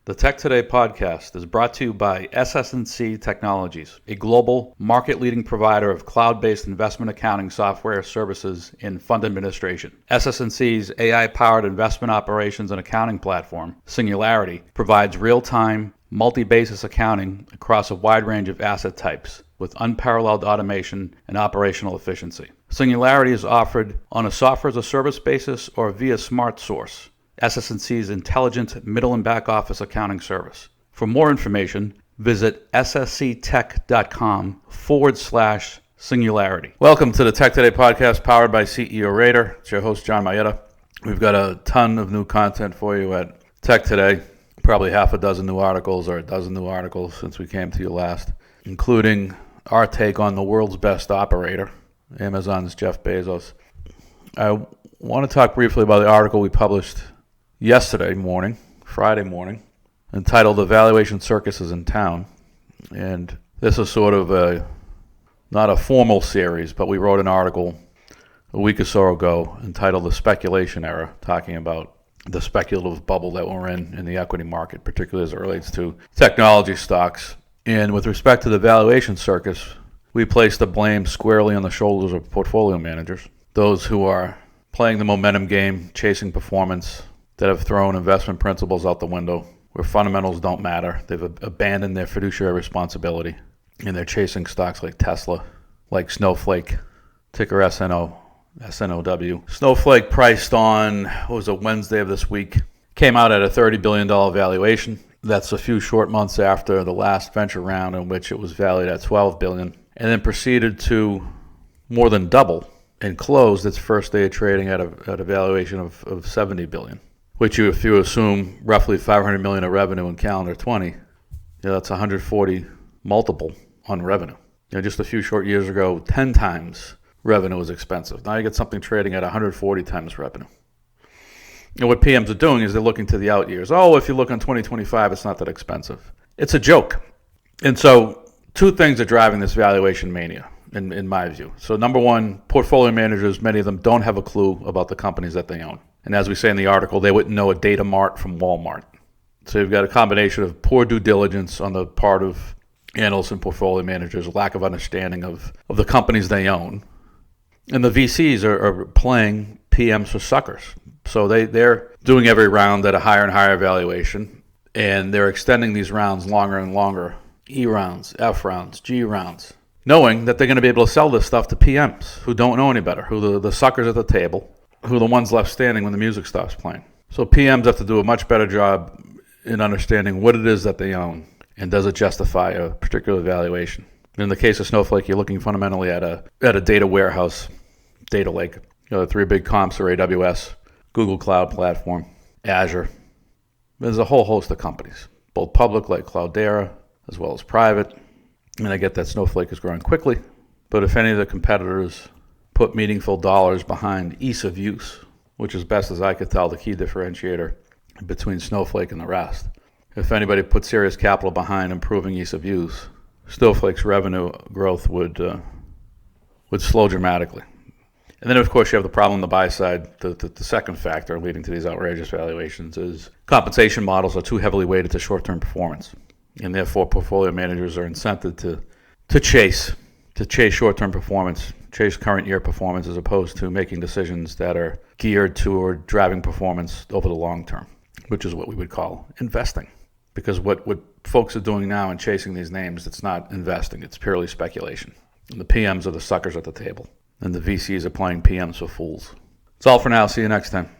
The TEK2day podcast is brought to you by SS&C Technologies, a global market-leading provider of cloud-based investment accounting software services in fund administration. SS&C's AI-powered investment operations and accounting platform, Singularity, provides real-time, multi-basis accounting across a wide range of asset types with unparalleled automation and operational efficiency. Singularity is offered on a software-as-a-service basis or via smart source, SS&C's intelligent middle and back office accounting service. For more information, visit ssctech.com/singularity. Welcome to the TEK2day podcast powered by CEO Raider. It's your host, John Mayetta. We've got a ton of new content for you at TEK2day, probably half a dozen new articles or a dozen new articles since we came to you last, including our take on the world's best operator, Amazon's Jeff Bezos. I want to talk briefly about the article we published Friday morning, entitled "The Valuation Circus is in Town." And this is sort of not a formal series, but we wrote an article a week or so ago entitled "The Speculation Era," talking about the speculative bubble that we're in the equity market, particularly as it relates to technology stocks. And with respect to the valuation circus, we place the blame squarely on the shoulders of portfolio managers, those who are playing the momentum game, chasing performance, that have thrown investment principles out the window, where fundamentals don't matter. They've abandoned their fiduciary responsibility, and they're chasing stocks like Tesla, like Snowflake, ticker SNOW. Snowflake priced on, Wednesday of this week, came out at a $30 billion valuation. That's a few short months after the last venture round, in which it was valued at $12 billion, and then proceeded to more than double and closed its first day of trading at a valuation of $70 billion. Which, if you assume roughly $500 million of revenue in calendar 20, that's 140 multiple on revenue. Just a few short years ago, 10 times revenue was expensive. Now you get something trading at 140 times revenue. And what PMs are doing is they're looking to the out years. Oh, if you look on 2025, it's not that expensive. It's a joke. And so two things are driving this valuation mania, in my view. So number one, portfolio managers, many of them don't have a clue about the companies that they own. And as we say in the article, they wouldn't know a data mart from Walmart. So you've got a combination of poor due diligence on the part of analysts and portfolio managers, lack of understanding of the companies they own. And the VCs are playing PMs for suckers. So they're doing every round at a higher and higher valuation, and they're extending these rounds longer and longer, E rounds, F rounds, G rounds, knowing that they're going to be able to sell this stuff to PMs who don't know any better, who the suckers at the table, who are the ones left standing when the music stops playing. So PMs have to do a much better job in understanding what it is that they own and does it justify a particular valuation. In the case of Snowflake, you're looking fundamentally at a data warehouse, data lake. The three big comps are AWS, Google Cloud Platform, Azure. There's a whole host of companies, both public like Cloudera as well as private. And I get that Snowflake is growing quickly, but if any of the competitors put meaningful dollars behind ease of use, which is, best as I could tell, the key differentiator between Snowflake and the rest. If anybody put serious capital behind improving ease of use, Snowflake's revenue growth would slow dramatically. And then, of course, you have the problem on the buy side. The second factor leading to these outrageous valuations is compensation models are too heavily weighted to short-term performance, and therefore portfolio managers are incented to chase short-term performance, chase current year performance, as opposed to making decisions that are geared toward driving performance over the long term, which is what we would call investing. Because what folks are doing now in chasing these names, it's not investing, it's purely speculation. And the PMs are the suckers at the table, and the VCs are playing PMs for fools. That's all for now. See you next time.